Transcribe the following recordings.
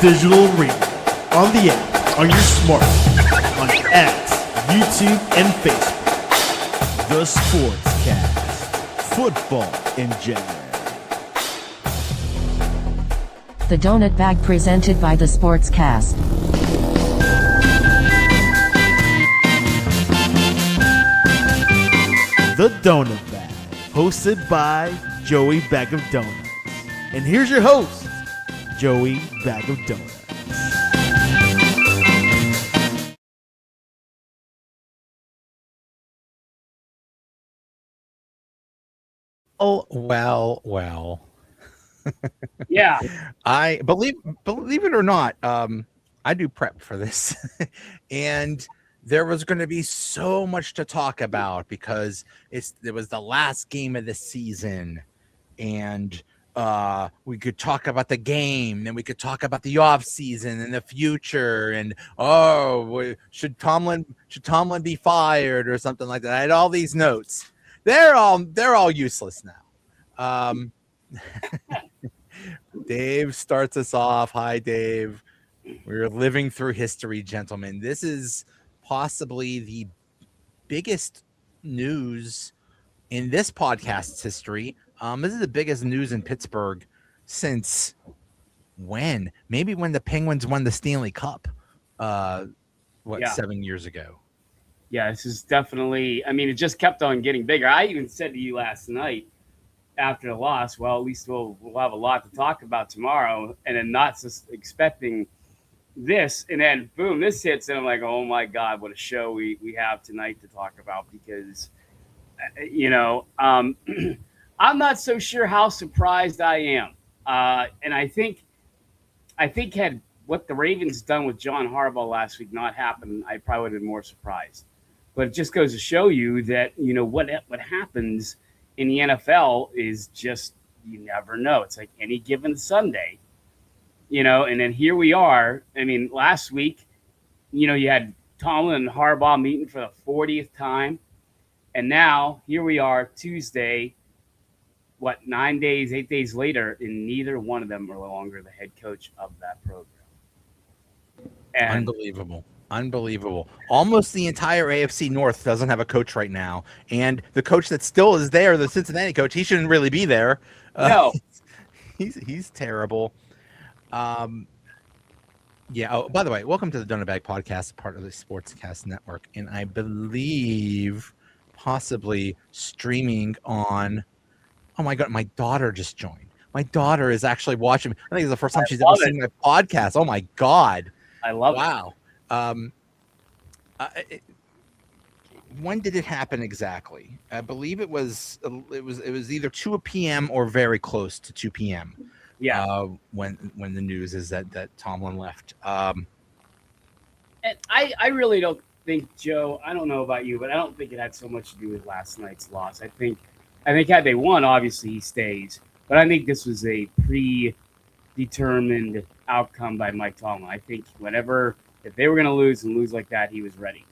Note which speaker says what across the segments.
Speaker 1: digital arena, on the app, on your smartphone, on X, YouTube, and Facebook. The Sportscast. Football in January.
Speaker 2: The Donut Bag presented by The Sportscast.
Speaker 1: The Donut Bag, hosted by Joey Bag of Donuts. And here's your host, Joey Bag of Donuts.
Speaker 3: Oh, well.
Speaker 4: Yeah.
Speaker 3: I believe it or not, I do prep for this. And there was going to be so much to talk about because it was the last game of the season, and we could talk about the game, then we could talk about the off season and the future, and should Tomlin be fired or something like that. I had all these notes. They're all useless now. Dave starts us off. Hi, Dave. We're living through history, gentlemen. This is possibly the biggest news in this podcast's history. This is the biggest news in Pittsburgh since when? Maybe when the Penguins won the Stanley Cup, 7 years ago.
Speaker 4: Yeah, this is definitely, it just kept on getting bigger. I even said to you last night after the loss, well, at least we'll have a lot to talk about tomorrow, and then not just expecting this, and then boom, this hits, and I'm like, oh my God, what a show we have tonight to talk about, because, I'm not so sure how surprised I am. And I think had what the Ravens done with John Harbaugh last week not happened, I probably would have been more surprised. But it just goes to show you that, what happens in the NFL is just, you never know. It's like any given Sunday, and then here we are. Last week, you had Tomlin and Harbaugh meeting for the 40th time. And now here we are Tuesday, 8 days later, and neither one of them are no longer the head coach of that program. And
Speaker 3: Unbelievable. Almost the entire AFC North doesn't have a coach right now. And the coach that still is there, the Cincinnati coach, he shouldn't really be there.
Speaker 4: No.
Speaker 3: He's terrible. Yeah. Oh, by the way, welcome to the Donut Bag Podcast, part of the Sportscast Network. And I believe possibly streaming on, oh my God, my daughter just joined. My daughter is actually watching. I think it's the first time she's ever seen my podcast. Oh my God.
Speaker 4: I love it.
Speaker 3: Wow. When did it happen exactly? I believe it was either 2 p.m. or very close to 2 p.m.
Speaker 4: Yeah.
Speaker 3: When the news is that Tomlin left.
Speaker 4: And I really don't think, Joe, I don't know about you, but I don't think it had so much to do with last night's loss. I think had they won, obviously he stays. But I think this was a predetermined outcome by Mike Tomlin. I think if they were going to lose and lose like that, he was ready.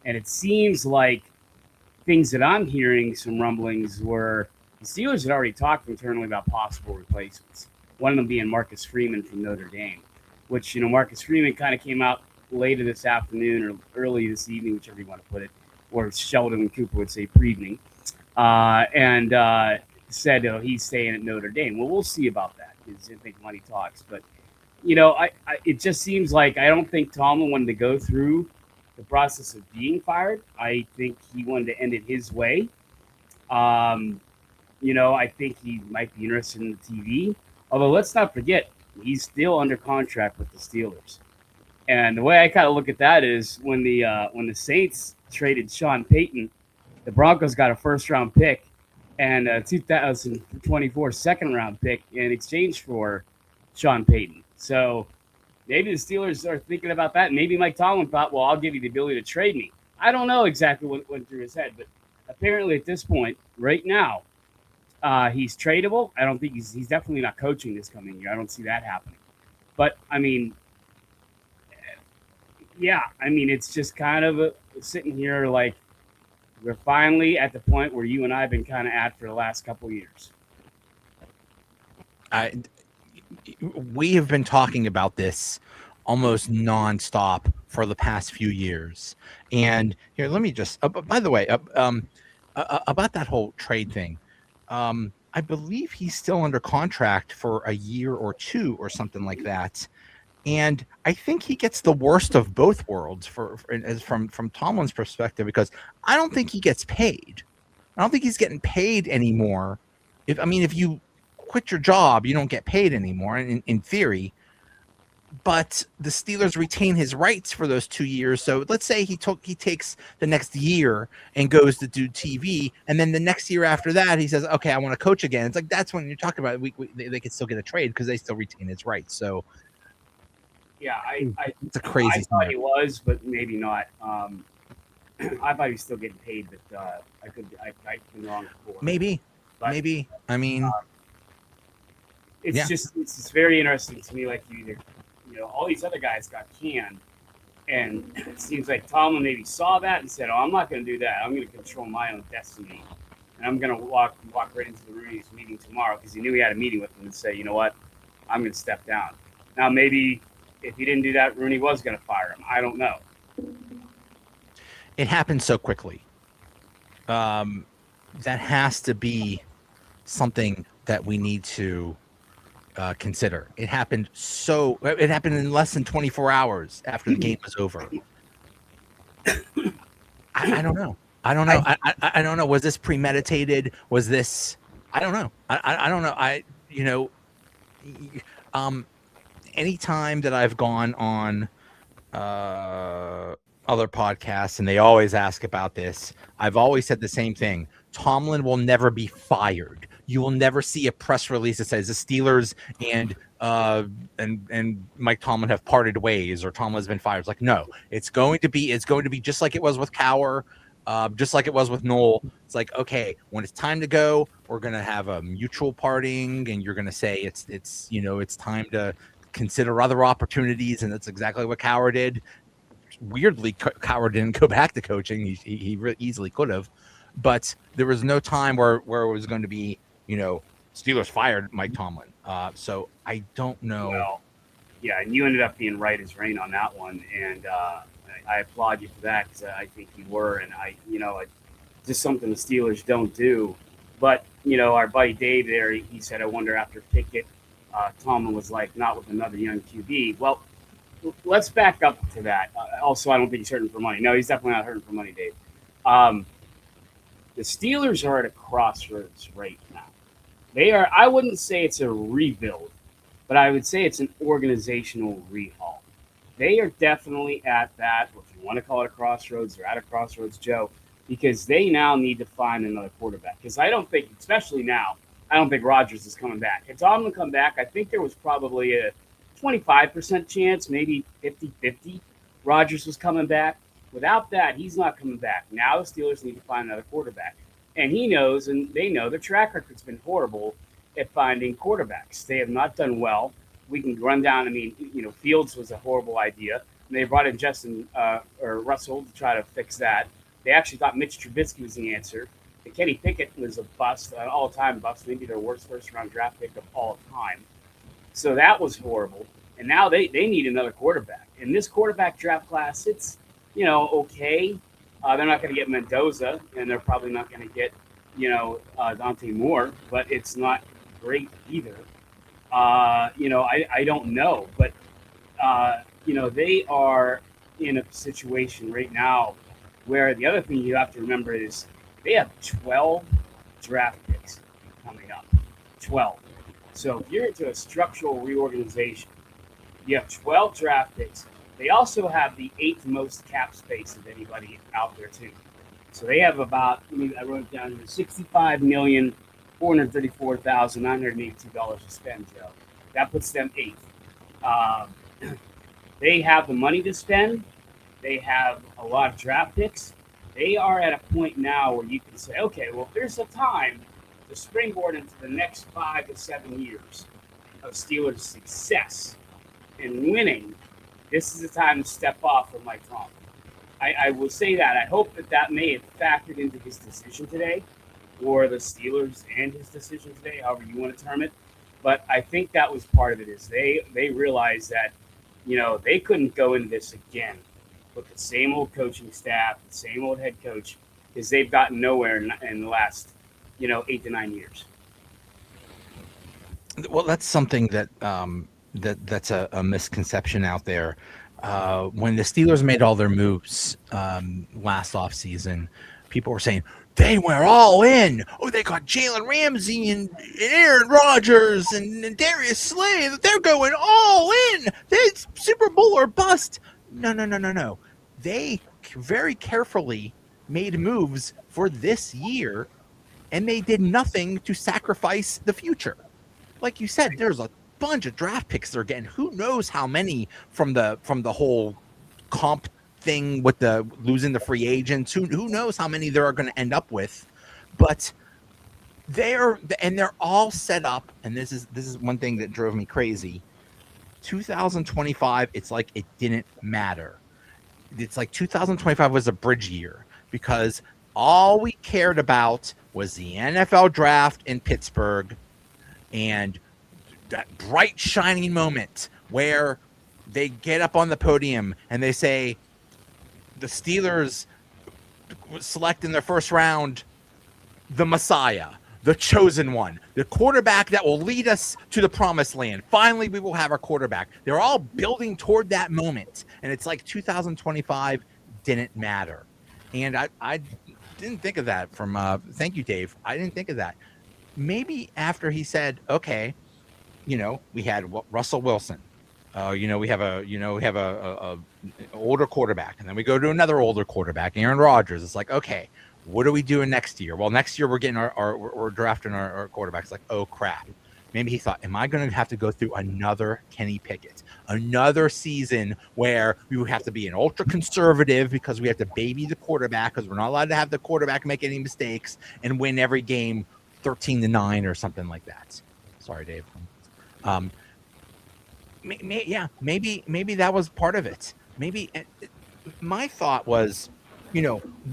Speaker 4: And it seems like things that I'm hearing, some rumblings, were the Steelers had already talked internally about possible replacements. One of them being Marcus Freeman from Notre Dame, which, Marcus Freeman kind of came out later this afternoon or early this evening, whichever you want to put it, or Sheldon Cooper would say pre-evening, and said he's staying at Notre Dame. Well, we'll see about that, because I think money talks. But, it just seems like I don't think Tomlin wanted to go through the process of being fired. I think he wanted to end it his way. I think he might be interested in the TV. Although let's not forget, he's still under contract with the Steelers. And the way I kind of look at that is when the Saints traded Sean Payton, the Broncos got a first-round pick and a 2024 second-round pick in exchange for Sean Payton. So maybe the Steelers are thinking about that. Maybe Mike Tomlin thought, well, I'll give you the ability to trade me. I don't know exactly what went through his head, but apparently at this point, right now, he's tradable. I don't think he's definitely not coaching this coming year. I don't see that happening. But, it's just kind of sitting here like we're finally at the point where you and I have been kind of at for the last couple of years.
Speaker 3: we have been talking about this almost nonstop for the past few years. And here, let me just, by the way, about that whole trade thing, I believe he's still under contract for a year or two or something like that. And I think he gets the worst of both worlds from Tomlin's perspective, because I don't think he gets paid. I don't think he's getting paid anymore. If you quit your job, you don't get paid anymore in theory. But the Steelers retain his rights for those 2 years. So let's say he takes the next year and goes to do TV, and then the next year after that he says, "Okay, I want to coach again." It's like that's when you're talking about they could still get a trade because they still retain his rights. So
Speaker 4: Yeah,
Speaker 3: it's a crazy.
Speaker 4: I thought he was, but maybe not. I thought he was still getting paid, but I could be wrong before.
Speaker 3: Maybe. I mean,
Speaker 4: it's just very interesting to me. Like all these other guys got canned, and it seems like Tomlin maybe saw that and said, "Oh, I'm not going to do that. I'm going to control my own destiny, and I'm going to walk right into the Rooney's meeting tomorrow," because he knew he had a meeting with him and say, "You know what? I'm going to step down." Now, maybe if he didn't do that, Rooney was going to fire him. I don't know.
Speaker 3: It happened so quickly. That has to be something that we need to consider. It happened in less than 24 hours after the game was over. I don't know. I don't know. Was this premeditated? Was this? I don't know. I don't know. Anytime that I've gone on other podcasts and they always ask about this, I've always said the same thing. Tomlin will never be fired. You will never see a press release that says the Steelers and Mike Tomlin have parted ways or Tomlin has been fired. It's like, no, it's going to be just like it was with Cowher, just like it was with Noel. It's like, okay, when it's time to go, we're going to have a mutual parting, and you're going to say it's time to consider other opportunities, and that's exactly what Cowher did. Weirdly, Cowher didn't go back to coaching. He really easily could have, but there was no time where it was going to be, Steelers fired Mike Tomlin. So I don't know.
Speaker 4: Well, yeah, and you ended up being right as rain on that one, and I applaud you for that because I think you were, and just something the Steelers don't do. But our buddy Dave there, he said, I wonder after Pickett, Tomlin was like, not with another young QB. Well, let's back up to that. Also, I don't think he's hurting for money. No, he's definitely not hurting for money, Dave. The Steelers are at a crossroads right now. They are. I wouldn't say it's a rebuild, but I would say it's an organizational rehaul. They are definitely at that, or if you want to call it a crossroads, they're at a crossroads, Joe, because they now need to find another quarterback. Because I don't think, especially now, I don't think Rodgers is coming back. If Tomlin come back, I think there was probably a 25% chance, maybe 50-50, Rodgers was coming back. Without that, he's not coming back. Now the Steelers need to find another quarterback. And he knows, and they know, their track record's been horrible at finding quarterbacks. They have not done well. We can run down, Fields was a horrible idea. And they brought in Russell to try to fix that. They actually thought Mitch Trubisky was the answer. And Kenny Pickett was a bust, an all-time bust, maybe their worst first-round draft pick of all time. So that was horrible. And now they need another quarterback. In this quarterback draft class, it's, okay. They're not going to get Mendoza, and they're probably not going to get, Dante Moore, but it's not great either. I don't know. But, they are in a situation right now where the other thing you have to remember is they have 12 draft picks coming up. 12. So if you're into a structural reorganization, you have 12 draft picks. They also have the 8th most cap space of anybody out there, too. So they have about, I wrote it down here, $65,434,982 to spend, Joe. That puts them 8th. They have the money to spend. They have a lot of draft picks. They are at a point now where you can say, okay, well, if there's a time to springboard into the next 5 to 7 years of Steelers' success and winning, this is the time to step off from Mike Tomlin. I will say that. I hope that may have factored into his decision today, or the Steelers and his decision today, however you want to term it. But I think that was part of it. Is they realized that, they couldn't go into this again with the same old coaching staff, the same old head coach, because they've gotten nowhere in the last, 8 to 9 years.
Speaker 3: Well, that's something that that's a misconception out there. When the Steelers made all their moves last offseason, people were saying they were all in. Oh, they got Jalen Ramsey and Aaron Rodgers and Darius Slay. They're going all in. It's Super Bowl or bust. No. They very carefully made moves for this year, and they did nothing to sacrifice the future. Like you said, there's a bunch of draft picks they're getting. Who knows how many from the whole comp thing with the losing the free agents? Who knows how many they're going to end up with? But they're all set up. And this is one thing that drove me crazy. 2025, it's like it didn't matter. It's like 2025 was a bridge year because all we cared about was the NFL draft in Pittsburgh and that bright shining moment where they get up on the podium and they say the Steelers select in their first round the Messiah, the chosen one, the quarterback that will lead us to the promised land. Finally, we will have our quarterback. They're all building toward that moment. And it's like 2025 didn't matter. And I didn't think of that from thank you, Dave. I didn't think of that. Maybe after he said, okay, we had Russell Wilson. We have a older quarterback, and then we go to another older quarterback, Aaron Rodgers. It's like, okay, what are we doing next year? Well, next year we're getting we're drafting our quarterbacks. Like, oh crap. Maybe he thought, am I going to have to go through another Kenny Pickett, another season where we would have to be an ultra conservative because we have to baby the quarterback because we're not allowed to have the quarterback make any mistakes and win every game 13-9 or something like that. Sorry, Dave. Maybe that was part of it. Maybe my thought was,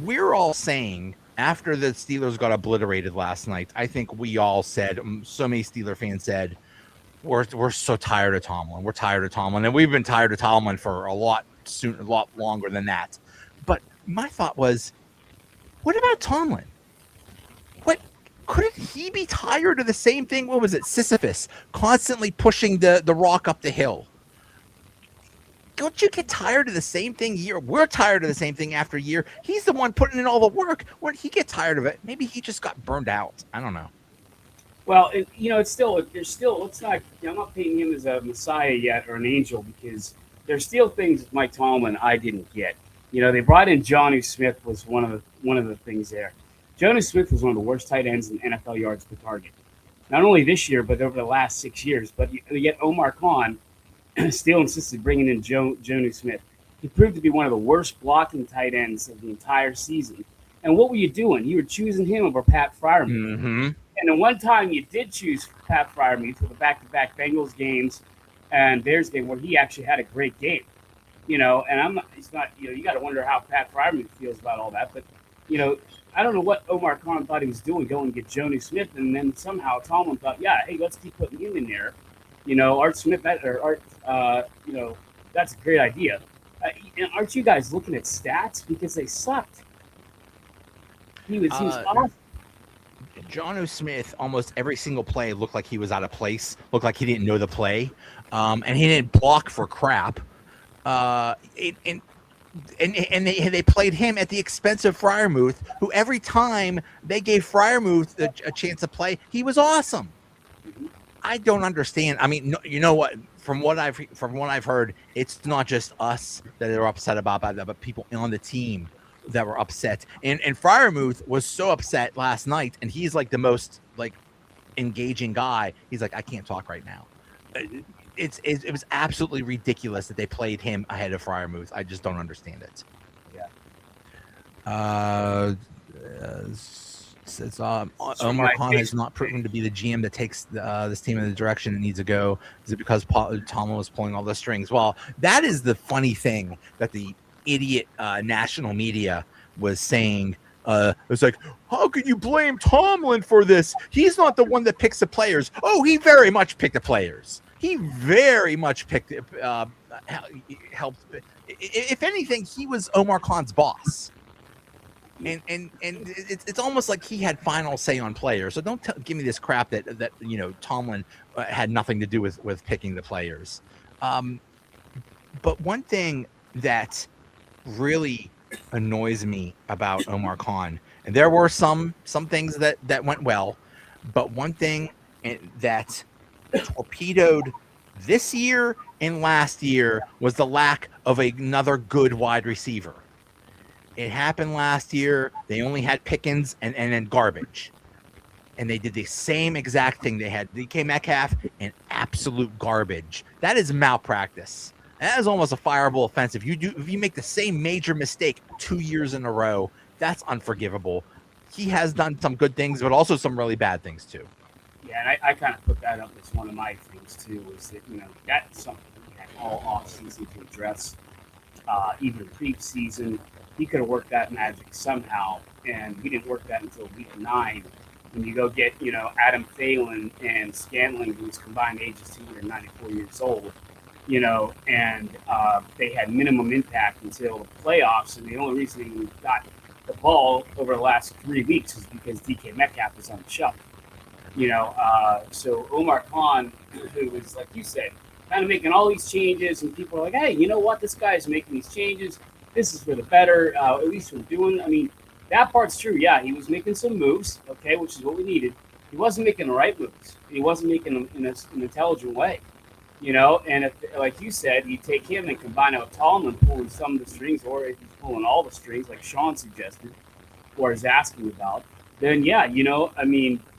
Speaker 3: we're all saying after the Steelers got obliterated last night, I think we all said, so many Steeler fans said, we're so tired of Tomlin. We're tired of Tomlin, and we've been tired of Tomlin for a lot longer than that. But my thought was, what about Tomlin? Couldn't he be tired of the same thing? What was it? Sisyphus constantly pushing the rock up the hill. Don't you get tired of the same thing year? We're tired of the same thing after year. He's the one putting in all the work. When he get tired of it, maybe he just got burned out. I don't know.
Speaker 4: Well, it's still, it's not, I'm not painting him as a messiah yet or an angel because there's still things with Mike Tomlin I didn't get. They brought in Jonnu Smith was one of the things there. Jonnu Smith was one of the worst tight ends in NFL yards per target. Not only this year, but over the last 6 years. But yet Omar Khan still insisted bringing in Jonnu Smith. He proved to be one of the worst blocking tight ends of the entire season. And what were you doing? You were choosing him over Pat Freiermuth.
Speaker 3: Mm-hmm.
Speaker 4: And then one time you did choose Pat Freiermuth for the back-to-back Bengals games and Bears game where he actually had a great game. And I'm not, it's not, you got to wonder how Pat Freiermuth feels about all that. But, I don't know what Omar Khan thought he was doing, going to get Jonnu Smith, and then somehow Tomlin thought, hey, let's keep putting him in there. Art Smith, that's a great idea. Aren't you guys looking at stats because they sucked? He was awesome.
Speaker 3: Jonnu Smith, almost every single play looked like he was out of place, looked like he didn't know the play, and he didn't block for crap. And they played him at the expense of Freiermuth, who every time they gave Freiermuth a chance to play, he was awesome. I don't understand. I mean, you know what? From what I've heard, it's not just us that are upset about that, but people on the team that were upset. And Freiermuth was so upset last night, and he's like the most engaging guy. He's like, I can't talk right now. It was absolutely ridiculous that they played him ahead of Freiermuth. I just don't understand it.
Speaker 4: Yeah.
Speaker 3: Says Omar Khan has not proven to be the GM that takes this team in the direction it needs to go. Is it because Tomlin was pulling all the strings? Well, that is the funny thing that the idiot national media was saying It's like, how can you blame Tomlin for this? He's not the one that picks the players. Oh, he very much picked the players. He very much picked helped. If anything, he was Omar Khan's boss. And it's almost like he had final say on players. So don't give me this crap that Tomlin had nothing to do with picking the players. But one thing that really annoys me about Omar Khan, and there were some things that went well, but one thing that torpedoed this year and last year was the lack of another good wide receiver. It happened last year. They only had Pickens and then garbage. And they did the same exact thing. They had DK Metcalf and absolute garbage. That is malpractice. That is almost a fireable offense. If you make the same major mistake 2 years in a row, that's unforgivable. He has done some good things, but also some really bad things too.
Speaker 4: Yeah, and I kind of put that up as one of my things too, is that, that's something we had all offseason to address, even pre-season. He could have worked that magic somehow, and he didn't work that until week 9. When you go get, Adam Thielen and Scantling, whose combined age is 294 years old, and they had minimum impact until the playoffs, and the only reason he got the ball over the last 3 weeks is because DK Metcalf was on the shelf. So Omar Khan, who was, like you said, kind of making all these changes, and people are like, hey, you know what? This guy's making these changes. This is for the better. At least we're doing. I mean, that part's true. Yeah, he was making some moves, okay, which is what we needed. He wasn't making the right moves. He wasn't making them in an intelligent way, And if, like you said, you take him and combine it with Tomlin pulling some of the strings, or if he's pulling all the strings, like Sean suggested, or is asking about, then yeah,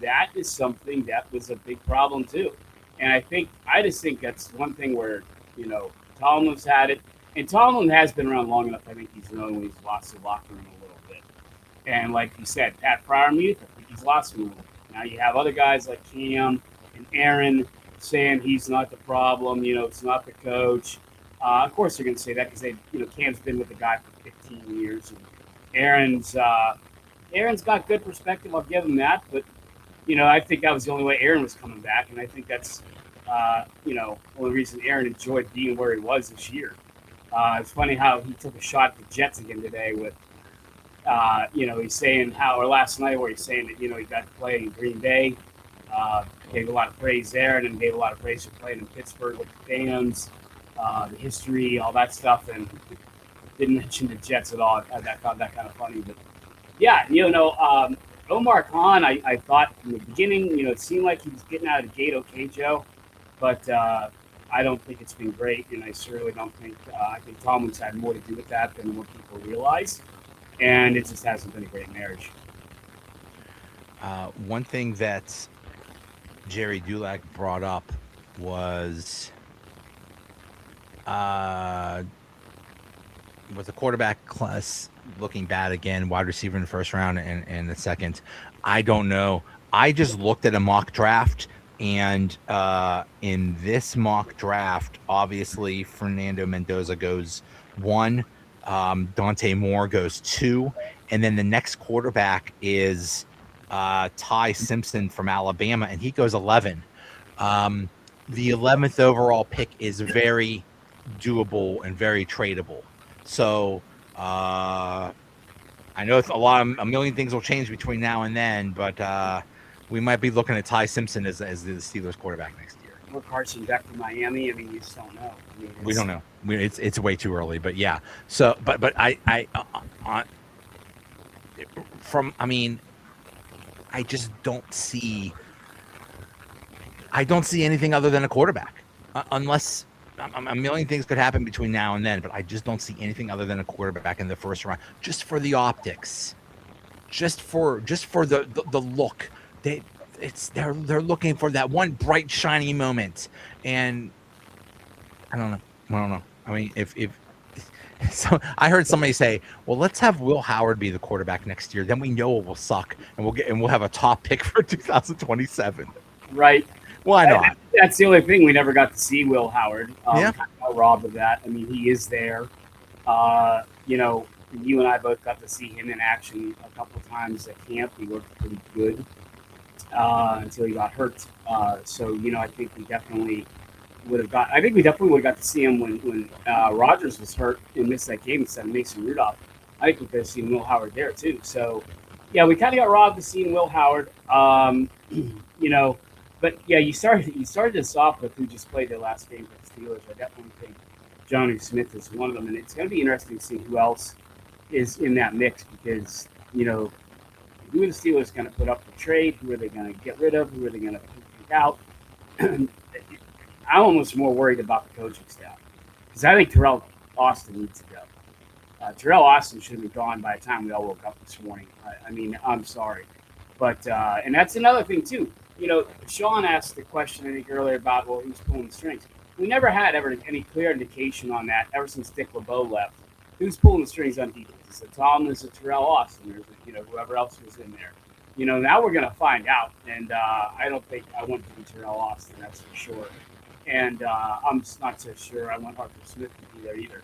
Speaker 4: that is something that was a big problem too. And I just think that's one thing where, Tomlin's had it. And Tomlin has been around long enough. I think he's known when he's lost the locker room a little bit. And like you said, Pat Freiermuth, I think he's lost him a little bit. Now you have other guys like Cam and Aaron saying he's not the problem. It's not the coach. Of course they're going to say that because Cam's been with the guy for 15 years. And Aaron's got good perspective. I'll give him that. But, I think that was the only way Aaron was coming back. And I think that's, only reason Aaron enjoyed being where he was this year. It's funny how he took a shot at the Jets again today with, he's saying or last night where he's saying that, he got to play in Green Bay, gave a lot of praise there, and then gave a lot of praise for playing in Pittsburgh with the fans, the history, all that stuff, and didn't mention the Jets at all. I found that kind of funny. But yeah, Omar Khan, I thought from the beginning, it seemed like he was getting out of the gate okay, Joe, but I don't think it's been great, and I certainly don't think I think Tomlin's had more to do with that than what people realize, and it just hasn't been a great marriage.
Speaker 3: One thing that Jerry Dulac brought up was the quarterback class looking bad again, wide receiver in the first round and the second. I don't know. I just looked at a mock draft. And in this mock draft, obviously, Fernando Mendoza goes 1, Dante Moore goes 2, and then the next quarterback is Ty Simpson from Alabama, and he goes 11. The 11th overall pick is very doable and very tradable. So I know it's a million things will change between now and then, but we might be looking at Ty Simpson as the Steelers quarterback next year.
Speaker 4: Or Carson Beck from Miami. You just don't know.
Speaker 3: We don't know. It's way too early. But yeah. So, but I just don't see. I don't see anything other than a quarterback, unless a million things could happen between now and then. But I just don't see anything other than a quarterback in the first round, just for the optics, just for the look. They're looking for that one bright shiny moment, and I don't know. I mean, if so, I heard somebody say, "Well, let's have Will Howard be the quarterback next year. Then we know it will suck, and we'll have a top pick for 2027."
Speaker 4: Right?
Speaker 3: Why not?
Speaker 4: That's the only thing we never got to see. Will Howard.
Speaker 3: Yeah.
Speaker 4: Kind of robbed of that. I mean, he is there. You and I both got to see him in action a couple of times at camp. He looked pretty good until he got hurt. So I think we definitely would have got. I think we definitely would have got to see him when Rodgers was hurt and missed that game instead of Mason Rudolph. I think we could have seen Will Howard there too. So yeah, we kind of got robbed of seeing Will Howard. But yeah, you started this off with who just played their last game for the Steelers. I definitely think Jonnu Smith is one of them, and it's going to be interesting to see who else is in that mix because who are the Steelers going to put up for trade? Who are they going to get rid of? Who are they going to pick out? I'm almost more worried about the coaching staff because I think Terrell Austin needs to go. Terrell Austin should have been gone by the time we all woke up this morning. I'm sorry. But and that's another thing, too. Sean asked the question, I think, earlier about, who's pulling the strings. We never had any clear indication on that ever since Dick LeBeau left. Who's pulling the strings on defense? Is it Tomlin? Is it Terrell Austin? Or is it, whoever else was in there? Now we're going to find out. And I don't think I want to be Terrell Austin, that's for sure. And I'm just not so sure I want Arthur Smith to be there either.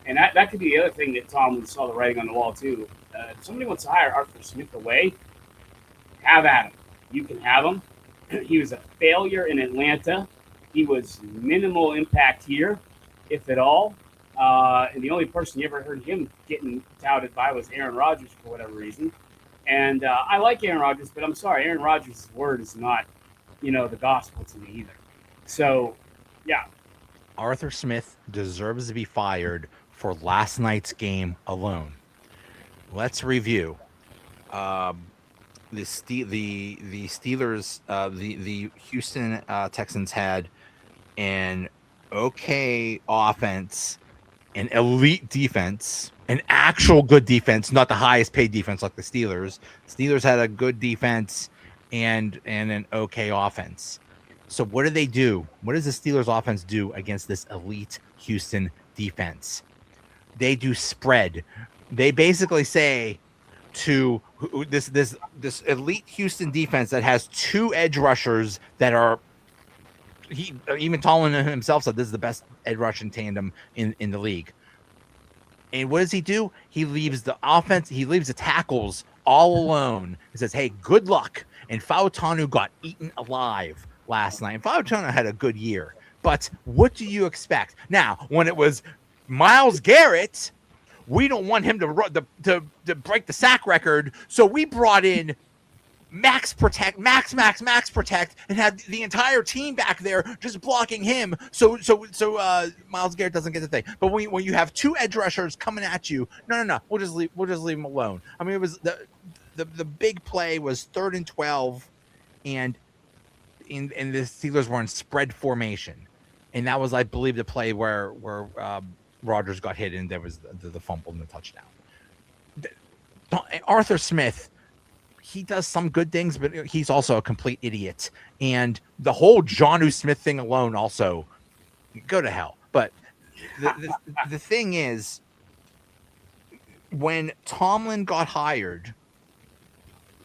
Speaker 4: And that could be the other thing that Tomlin saw the writing on the wall, too. If somebody wants to hire Arthur Smith away, have at him. You can have him. He was a failure in Atlanta. He was minimal impact here, if at all. And the only person you ever heard him getting touted by was Aaron Rodgers for whatever reason. And I like Aaron Rodgers, but I'm sorry, Aaron Rodgers' word is not, the gospel to me either. So, yeah.
Speaker 3: Arthur Smith deserves to be fired for last night's game alone. Let's review. The Steelers, the Houston Texans had an okay offense, an elite defense, an actual good defense, not the highest paid defense like the Steelers. Steelers had a good defense and an okay offense. So what do they do? What does the Steelers offense do against this elite Houston defense? They do spread. They basically say to this elite Houston defense that has two edge rushers that are, even Tomlin himself said this is the best edge rushing tandem in the league. And what does he do? He leaves the offense, he leaves the tackles all alone. He says, hey, good luck. And Fautanu got eaten alive last night. And Fautanu had a good year. But what do you expect? Now, when it was Myles Garrett, we don't want him to break the sack record, so we brought in max protect, and had the entire team back there just blocking him. So Myles Garrett doesn't get the thing. But when you have two edge rushers coming at you, no, we'll just leave him alone. I mean, it was the big play was 3rd and 12, and the Steelers were in spread formation, and that was, I believe, the play where Rodgers got hit and there was the fumble and the touchdown. Arthur Smith, he does some good things, but he's also a complete idiot. And the whole Jonnu Smith thing alone also, go to hell. But the thing is, when Tomlin got hired,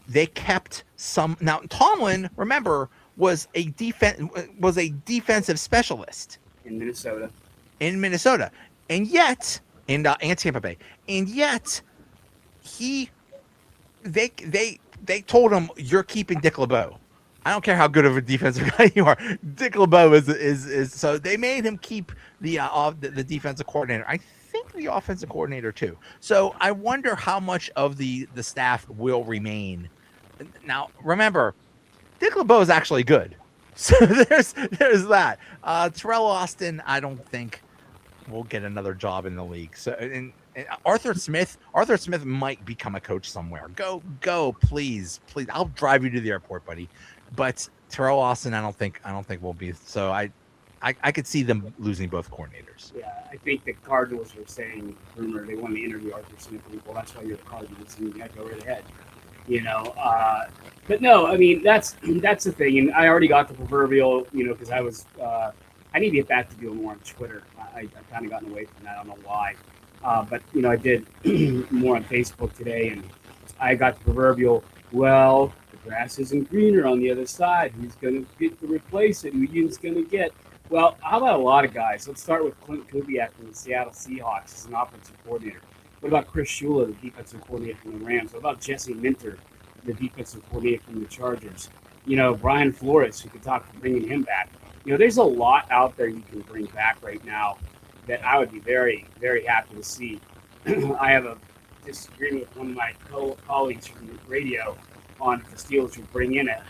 Speaker 3: they kept some. Now Tomlin, remember, was a defensive specialist
Speaker 4: in Minnesota.
Speaker 3: And yet, and Tampa Bay, and yet, they told him, you're keeping Dick LeBeau. I don't care how good of a defensive guy you are. Dick LeBeau is so they made him keep the defensive coordinator. I think the offensive coordinator too. So I wonder how much of the staff will remain. Now, remember, Dick LeBeau is actually good. So there's that. Terrell Austin, I don't think will get another job in the league. So and Arthur Smith might become a coach somewhere. Go, please. I'll drive you to the airport, buddy. But Terrell Austin, I don't think will be. So I could see them losing both coordinators.
Speaker 4: Yeah, I think the Cardinals were saying, rumor, they wanted to interview Arthur Smith. Well, that's why you're the Cardinals, and you got to go right ahead. But no, I mean that's the thing, and I already got the proverbial, because I was. I need to get back to doing more on Twitter. I kind of gotten away from that. I don't know why. But, I did more on Facebook today, and I got the proverbial, well, the grass isn't greener on the other side. Who's going to get to replace it? Who's going to get? Well, how about a lot of guys? Let's start with Clint Kubiak from the Seattle Seahawks as an offensive coordinator. What about Chris Shula, the defensive coordinator from the Rams? What about Jesse Minter, the defensive coordinator from the Chargers? Brian Flores, we could talk about bringing him back. There's a lot out there you can bring back right now that I would be very, very happy to see. I have a disagreement with one of my colleagues from the radio on if the Steelers would bring in a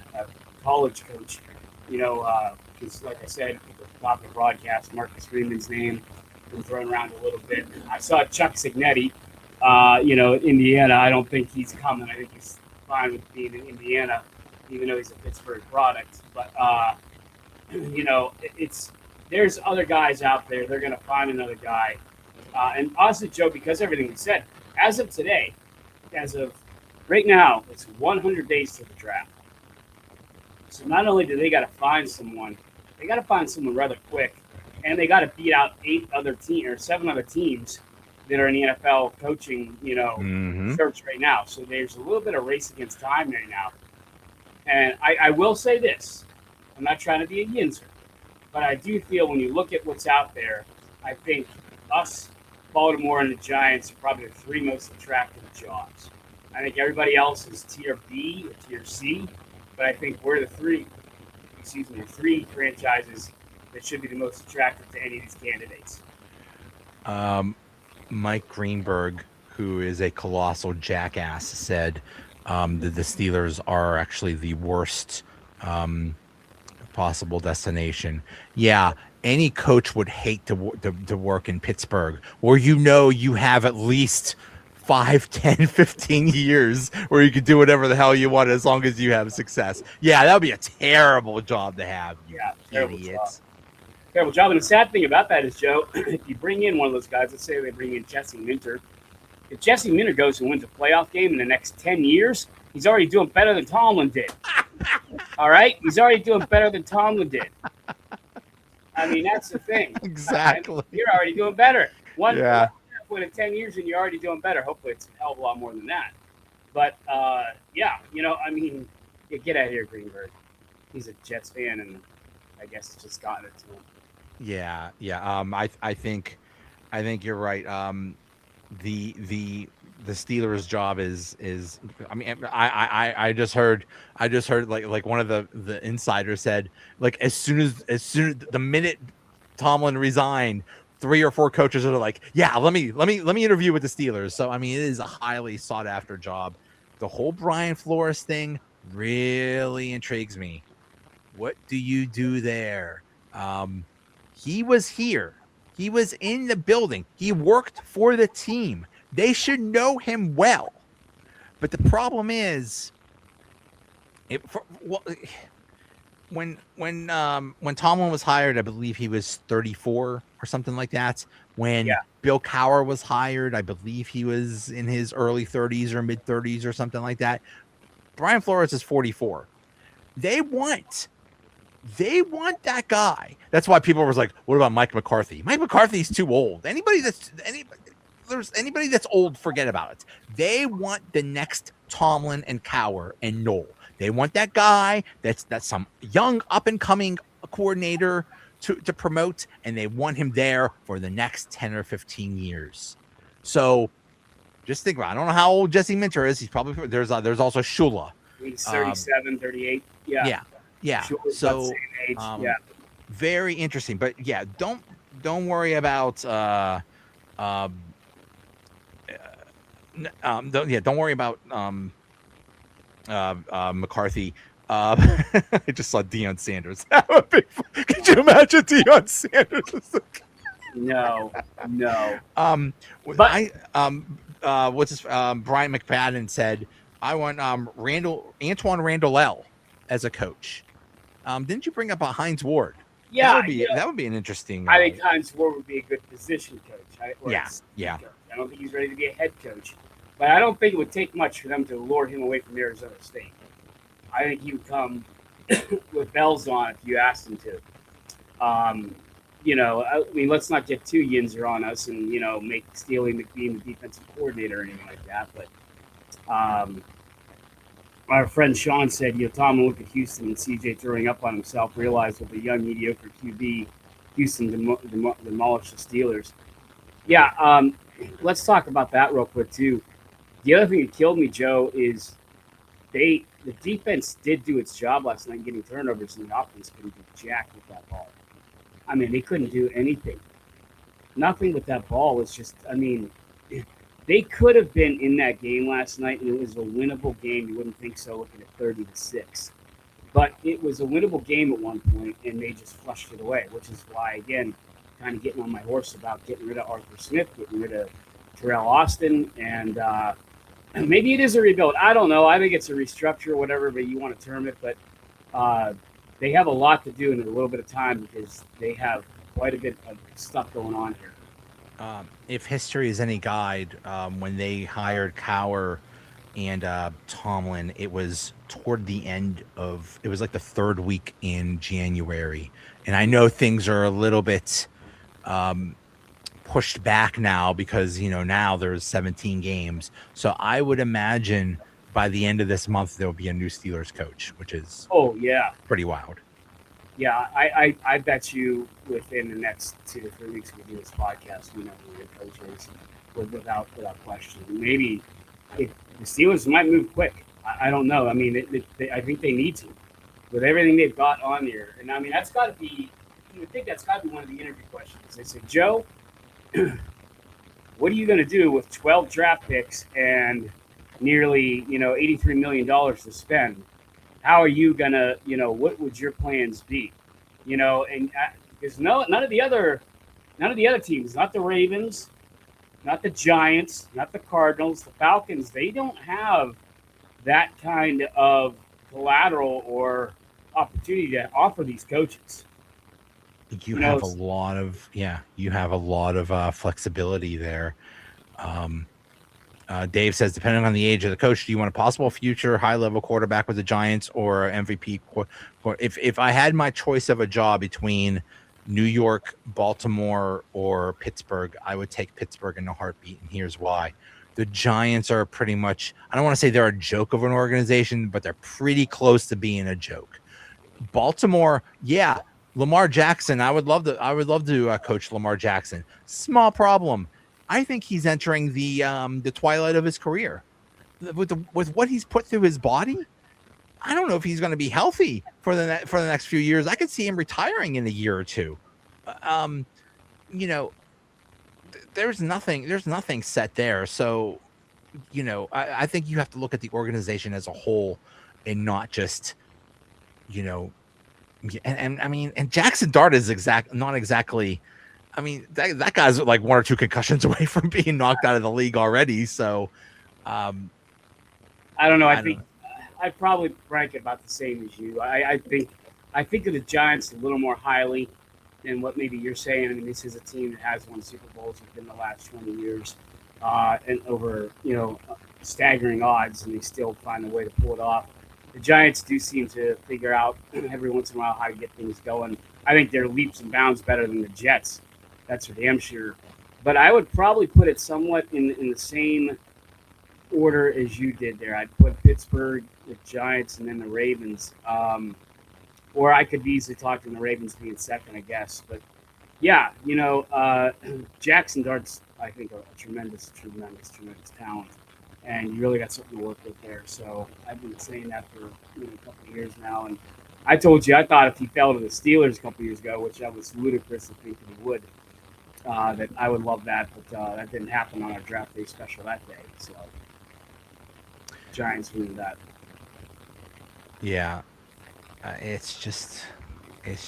Speaker 4: college coach. Because like I said, about the broadcast, Marcus Freeman's name been thrown around a little bit. I saw Chuck Cignetti, Indiana. I don't think he's coming. I think he's fine with being in Indiana, even though he's a Pittsburgh product. But there's other guys out there. They're going to find another guy. And honestly, Joe, because everything we said, as of today, as of right now, it's 100 days to the draft. So not only do they got to find someone, they got to find someone rather quick, and they got to beat out 7 other teams that are in the NFL coaching, search right now. So there's a little bit of race against time right now. And I will say this. I'm not trying to be a yinzer, but I do feel when you look at what's out there, I think us, Baltimore, and the Giants are probably the 3 most attractive jobs. I think everybody else is tier B or tier C, but I think we're the 3 franchises that should be the most attractive to any of these candidates.
Speaker 3: Mike Greenberg, who is a colossal jackass, said that the Steelers are actually the worst possible destination. Yeah, any coach would hate to work in Pittsburgh, where you have at least 5, 10, 15 years where you could do whatever the hell you want as long as you have success. Yeah, that would be a terrible job to have.
Speaker 4: Terrible job. And the sad thing about that is, Joe, if you bring in one of those guys, let's say they bring in Jesse Minter. If Jesse Minter goes and wins a playoff game in the next 10 years, he's already doing better than Tomlin did. All right? He's already doing better than Tomlin did. I mean, that's the thing.
Speaker 3: Exactly.
Speaker 4: You're already doing better. One win in 10 years and you're already doing better. Hopefully it's a hell of a lot more than that. But, get out of here, Greenberg. He's a Jets fan, and I guess it's just gotten it to him.
Speaker 3: Yeah. I think you're right. The Steelers' job is. I mean, I just heard like one of the insiders said, like as soon as the minute Tomlin resigned, 3 or 4 coaches are like, yeah, let me interview with the Steelers. So I mean, it is a highly sought after job. The whole Brian Flores thing really intrigues me. What do you do there? He was here. He was in the building. He worked for the team. They should know him well. But the problem is, when Tomlin was hired, I believe he was 34 or something like that. When Bill Cowher was hired, I believe he was in his early 30s or mid 30s or something like that. Brian Flores is 44. They want that guy. That's why people was like, what about Mike McCarthy? Mike McCarthy's too old. Anybody that's old, forget about it. They want the next Tomlin and Cowher and Knoll. They want that guy that's some young up and coming coordinator to promote, and they want him there for the next 10 or 15 years. So just think about it. I don't know how old Jesse Minter is. He's probably there's also Shula.
Speaker 4: He's 37, 38. Yeah. Shula's
Speaker 3: So
Speaker 4: about the same age.
Speaker 3: very interesting. But yeah, don't worry about don't worry about McCarthy. I just saw Deion Sanders. Could you imagine Deion Sanders?
Speaker 4: No.
Speaker 3: But what's his Brian McFadden said, I want Antoine Randall as a coach. Didn't you bring up a Hines Ward?
Speaker 4: Yeah,
Speaker 3: that would be an interesting.
Speaker 4: I think Hines Ward would be a good position coach.
Speaker 3: Coach.
Speaker 4: I don't think he's ready to be a head coach, but I don't think it would take much for them to lure him away from Arizona State. I think he would come with bells on if you asked him to. I mean, let's not get too yinzer on us and make Steele being the defensive coordinator or anything like that. But our friend Sean said, Tomlin looked at Houston and CJ throwing up on himself, realized with a young, mediocre QB, Houston demolished the Steelers. Yeah, let's talk about that real quick too. The other thing that killed me, Joe, is the defense did do its job last night getting turnovers, and the offense couldn't do jack with that ball. I mean, they couldn't do anything. Nothing with that ball was just. I mean, they could have been in that game last night, and it was a winnable game. You wouldn't think so, looking at 30-6. But it was a winnable game at one point, and they just flushed it away, which is why, again, kind of getting on my horse about getting rid of Arthur Smith, getting rid of Terrell Austin, and maybe it is a rebuild. I don't know. I think it's a restructure or whatever, but you want to term it. But they have a lot to do in a little bit of time because they have quite a bit of stuff going on here.
Speaker 3: If history is any guide, when they hired Cowher and Tomlin, it was toward the end of, it was like the third week in January. And I know things are a little bit pushed back now because, now there's 17 games. So I would imagine by the end of this month, there'll be a new Steelers coach, which is pretty wild.
Speaker 4: Yeah, I bet you within the next 2 to 3 weeks we do this podcast, we know who the coach is without question. Maybe the Steelers might move quick. I don't know. I mean, I think they need to with everything they've got on there. And I mean, that's got to be. You would think that's got to be one of the interview questions. They say, Joe, what are you going to do with 12 draft picks and nearly $83 million to spend? How are you gonna, what would your plans be? And because none of the other teams, not the Ravens, not the Giants, not the Cardinals, the Falcons, they don't have that kind of collateral or opportunity to offer these coaches.
Speaker 3: You have a lot of flexibility there. Dave says, depending on the age of the coach, do you want a possible future high-level quarterback with the Giants or MVP? If I had my choice of a job between New York, Baltimore, or Pittsburgh, I would take Pittsburgh in a heartbeat, and here's why. The Giants are pretty much, I don't want to say they're a joke of an organization, but they're pretty close to being a joke. Baltimore, yeah, Lamar Jackson, I would love to coach Lamar Jackson. Small problem. I think he's entering the twilight of his career. With what he's put through his body, I don't know if he's going to be healthy for the next few years. I could see him retiring in a year or two. There's nothing set there. So, I think you have to look at the organization as a whole and not just, and Jackson Dart is not exactly. I mean, that guy's like 1 or 2 concussions away from being knocked out of the league already. So,
Speaker 4: I don't know. I think I'd probably rank it about the same as you. I think of the Giants a little more highly than what maybe you're saying. I mean, this is a team that has won Super Bowls within the last 20 years and over, staggering odds, and they still find a way to pull it off. The Giants do seem to figure out every once in a while how to get things going. I think they're leaps and bounds better than the Jets. That's for damn sure. But I would probably put it somewhat in the same order as you did there. I'd put Pittsburgh, the Giants, and then the Ravens. Or I could easily talk to the Ravens being second, I guess. But, yeah, Jackson Dart's, I think, a tremendous talent. And you really got something to work with there. So I've been saying that for a couple of years now. And I told you, I thought if he fell to the Steelers a couple of years ago, which I was ludicrous to think that he would, that I would love that. But that didn't happen on our draft day special that day. So Giants win that.
Speaker 3: Yeah. It's just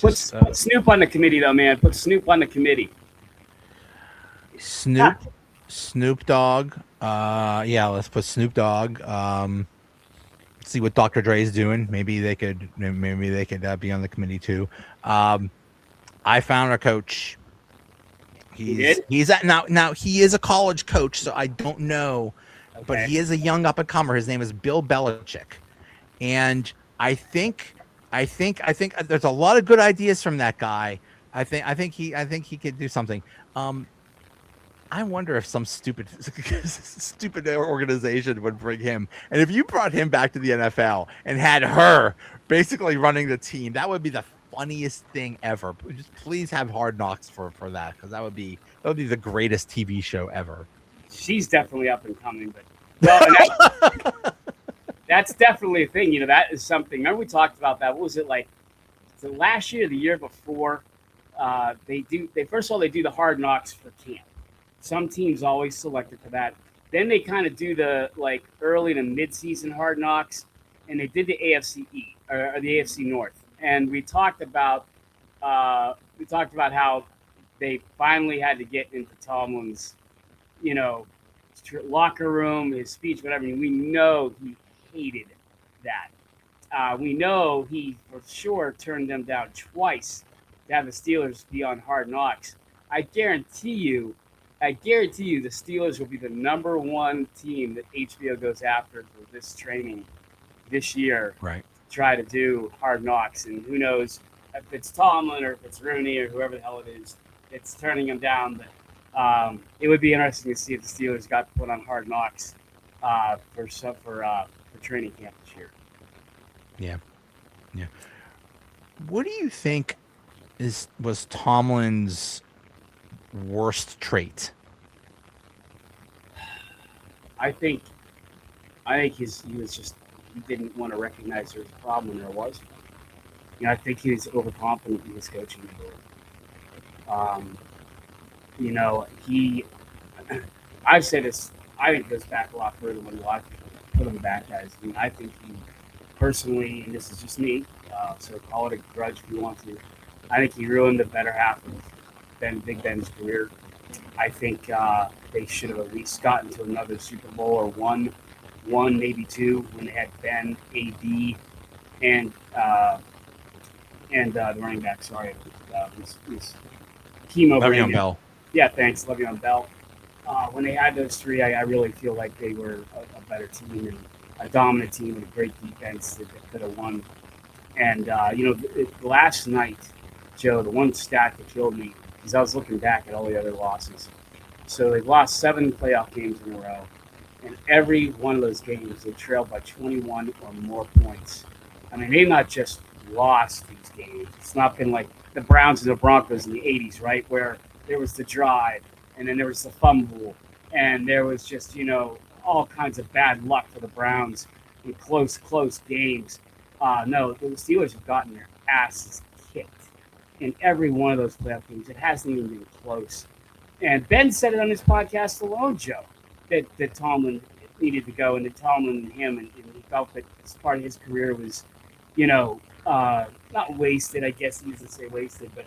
Speaker 4: put Snoop on the committee, though, man. Put Snoop on the committee.
Speaker 3: Snoop Dogg. Let's put Snoop Dogg. See what Dr. Dre is doing. Maybe they could be on the committee too. I found a coach. He's at now he is a college coach, so I don't know, but he is a young up and comer. His name is Bill Belichick, and I think there's a lot of good ideas from that guy. I think he could do something. I wonder if some stupid organization would bring him. And if you brought him back to the NFL and had her basically running the team, that would be the funniest thing ever. Just please have Hard Knocks for that, because that would be the greatest TV show ever.
Speaker 4: she's definitely up and coming. But well, and that's definitely a thing. That is something. Remember we talked about that? What was it like? So last year, the year before, they first of all they do the hard knocks for camp. Some teams always selected for that. Then they kind of do the like early to mid-season hard knocks, and they did the AFC or the AFC North. And we talked about how they finally had to get into Tomlin's, locker room, his speech, whatever. And we know he hated that. We know he for sure turned them down twice to have the Steelers be on Hard Knocks. I guarantee you the Steelers will be the number one team that HBO goes after for this training this year.
Speaker 3: Right.
Speaker 4: To try to do Hard Knocks. And who knows if it's Tomlin or if it's Rooney or whoever the hell it is, it's turning them down. But it would be interesting to see if the Steelers got put on Hard Knocks for training camp this year.
Speaker 3: Yeah. What do you think was Tomlin's worst trait?
Speaker 4: I think he didn't want to recognize there was a problem when there was one. I think he was overconfident in his coaching ability. I've said this. I think it goes back a lot further when a lot of people put him back guys. I think he personally, and this is just me, so call it a grudge if you want to. I think he ruined the better half of Big Ben's career. I think they should have at least gotten to another Super Bowl or one, maybe two, when they had Ben, AD, and the running back. Sorry, his chemo.
Speaker 3: Le'Veon Bell.
Speaker 4: Yeah, thanks, Le'Veon Bell. When they had those three, I really feel like they were a better team and a dominant team with a great defense that could have won. And last night, Joe, the one stat that killed me is I was looking back at all the other losses. So they've lost 7 playoff games in a row, and every one of those games they trailed by 21 or more points. I mean, they've not just lost these games. It's not been like the Browns and the Broncos in the 80s, right, where there was the drive, and then there was the fumble, and there was just, all kinds of bad luck for the Browns in close games. No, the Steelers have gotten their asses kicked in every one of those playoff games. It hasn't even been close. And Ben said it on his podcast alone, Joe, that Tomlin needed to go, and that Tomlin and him, and he felt that this part of his career was, not wasted. I guess he doesn't say wasted, but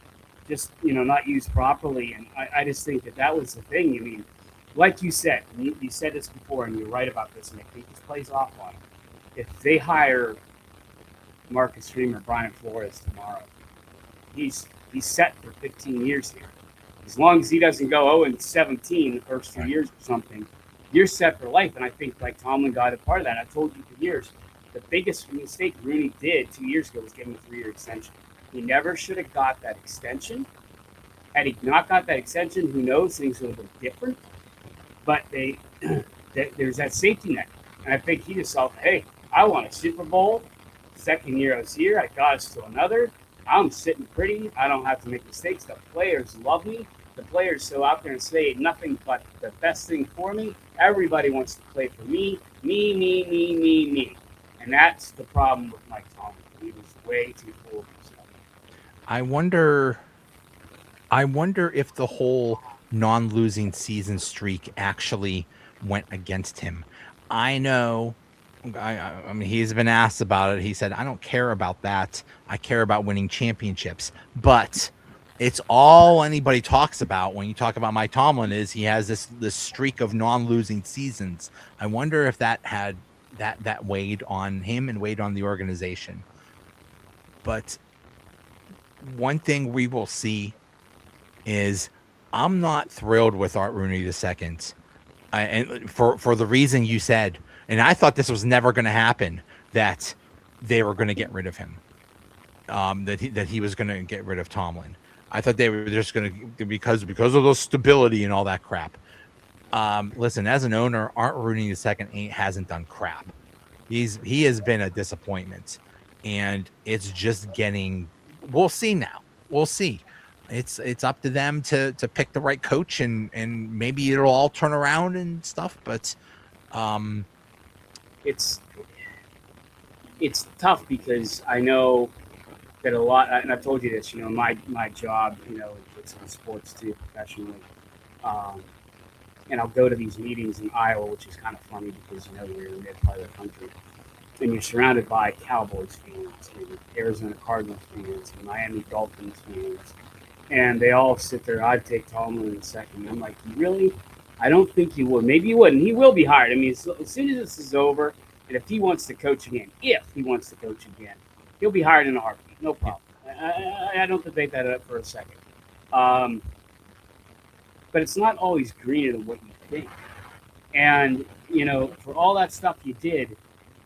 Speaker 4: just, not used properly. And I just think that was the thing. I mean, like you said, you said this before, and you're right about this, and I think this plays off on it. If they hire Marcus Freeman or Brian Flores tomorrow, he's set for 15 years here. As long as he doesn't go 0-17 the first 2 years or something, you're set for life. And I think like Tomlin got a part of that. I've told you for years, the biggest mistake Rooney did 2 years ago was getting a 3-year extension. He never should have got that extension. Had he not got that extension, who knows, things would have been different. But there's that safety net. And I think he just thought, hey, I won a Super Bowl. Second year I was here. I got us to another. I'm sitting pretty. I don't have to make mistakes. The players love me. The players go out there and say nothing but the best thing for me. Everybody wants to play for me. Me. And that's the problem with Mike Tomlin. He was way too full of himself.
Speaker 3: I wonder if the whole non-losing season streak actually went against him. I know. I mean, he's been asked about it. He said, I don't care about that. I care about winning championships. But it's all anybody talks about when you talk about Mike Tomlin is he has this streak of non-losing seasons. I wonder if that had that weighed on him and weighed on the organization. But one thing we will see is I'm not thrilled with Art Rooney II. And for the reason you said, and I thought this was never going to happen, that they were going to get rid of him, that he was going to get rid of Tomlin. I thought they were just going to, because of the stability and all that crap. Listen, as an owner, Art Rooney II hasn't done crap. He has been a disappointment, and it's just getting. We'll see now. We'll see. it's up to them to pick the right coach, and maybe it'll all turn around and stuff. But
Speaker 4: it's tough because I know that a lot, and I've told you this, my job, it's in sports too, professionally. And I'll go to these meetings in Iowa, which is kind of funny because, we're in the mid part of the country. And you're surrounded by Cowboys fans, and Arizona Cardinals fans, and Miami Dolphins fans. And they all sit there. I'd take Tomlin in a second. I'm like, really? I don't think he would. Maybe he wouldn't. He will be hired. I mean, as soon as this is over, and if he wants to coach again, he'll be hired in a heartbeat. No problem. I don't debate that up for a second. But it's not always greener than what you think. And, for all that stuff you did,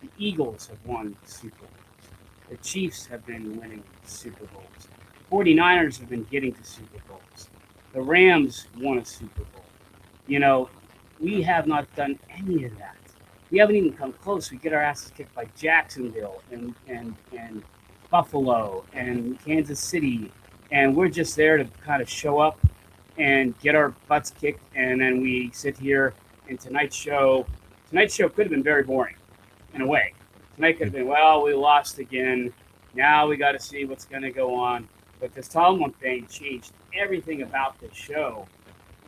Speaker 4: the Eagles have won Super Bowls. The Chiefs have been winning Super Bowls. 49ers have been getting to Super Bowls. The Rams won a Super Bowl. We have not done any of that. We haven't even come close. We get our asses kicked by Jacksonville and Buffalo and Kansas City. And we're just there to kind of show up and get our butts kicked. And then we sit here, and tonight's show could have been very boring in a way. Tonight could have been, well, we lost again. Now we got to see what's going to go on. But this Tomlin thing changed everything about the show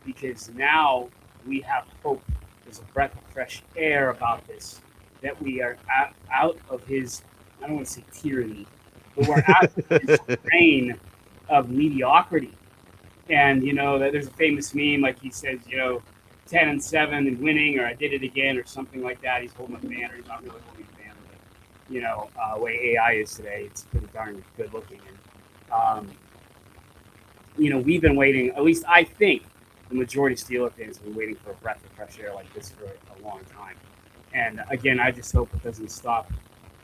Speaker 4: because now we have hope. There's a breath of fresh air about this, that we are out of his, I don't want to say tyranny, but we're out of his reign of mediocrity. And, that there's a famous meme, like he says, 10-7 and winning, or I did it again, or something like that. He's holding a banner. He's not really holding a banner. But, the way AI is today, it's pretty darn good looking. And, we've been waiting, at least I think the majority of Steeler fans have been waiting for a breath of fresh air like this for a long time. And again, I just hope it doesn't stop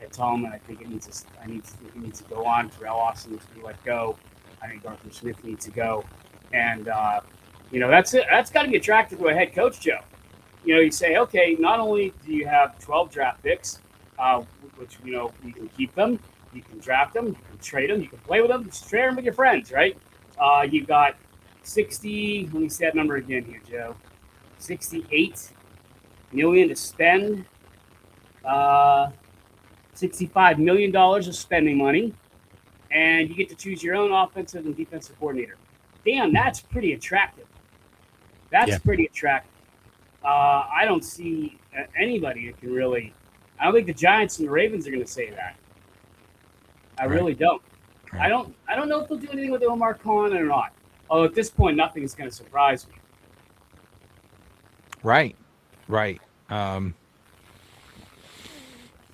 Speaker 4: at Tomlin. I think it needs to go on. Terrell Austin needs to be let go. I think Arthur Smith needs to go. And, that's it. That's got to be attractive to a head coach, Joe. You say, okay, not only do you have 12 draft picks, which, you can keep them, you can draft them, you can trade them, you can play with them, just trade them with your friends, right? You've got 60, let me say that number again here, Joe. $68 million to spend, $65 million of spending money, and you get to choose your own offensive and defensive coordinator. Damn, that's pretty attractive. Pretty attractive. I don't see anybody that can really. I don't think the Giants and the Ravens are going to say that. I really don't. Right. I don't know if they'll do anything with Omar Khan or not. Although at this point, nothing is going to surprise me.
Speaker 3: Right.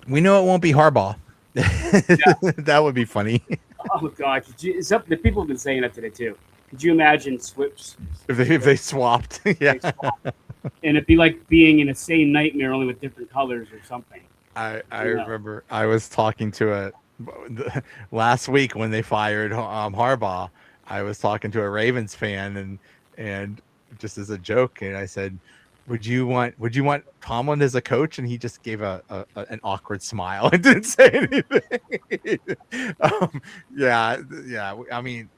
Speaker 3: We know it won't be Harbaugh. Yeah. That would be funny.
Speaker 4: Oh God! The people have been saying that today too. Could you imagine Swips
Speaker 3: if they swapped? Yeah.
Speaker 4: And it'd be like being in the same nightmare, only with different colors or something.
Speaker 3: I remember I was talking to last week when they fired Harbaugh. I was talking to a Ravens fan and just as a joke, and I said, Would you want Tomlin as a coach? And he just gave an awkward smile and didn't say anything. Yeah. I mean,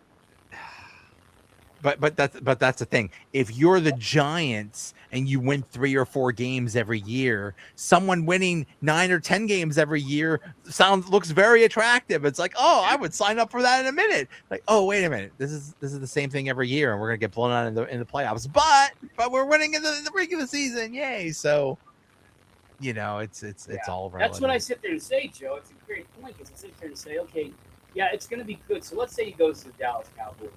Speaker 3: but that's the thing. If you're the Giants and you win 3 or 4 games every year, someone winning 9 or 10 games every year looks very attractive. It's like, oh, I would sign up for that in a minute. Like, oh, wait a minute, this is the same thing every year, and we're gonna get blown out in the playoffs. But we're winning in the regular season, yay! So, it's all relevant.
Speaker 4: That's what I sit there and say, Joe. It's a great point because I sit there and say, okay, yeah, it's gonna be good. So let's say he goes to the Dallas Cowboys.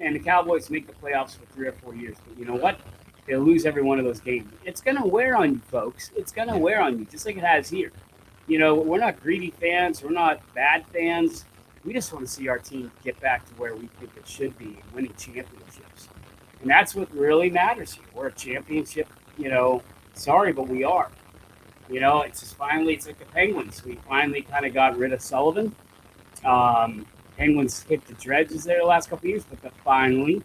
Speaker 4: And the Cowboys make the playoffs for 3 or 4 years. But you know what? They'll lose every one of those games. It's going to wear on you, folks. It's going to wear on you, just like it has here. We're not greedy fans. We're not bad fans. We just want to see our team get back to where we think it should be and winning championships. And that's what really matters here. We're a championship, sorry, but we are. It's just finally, it's like the Penguins. We finally kind of got rid of Sullivan. Penguins hit the dredges there the last couple of years, but finally,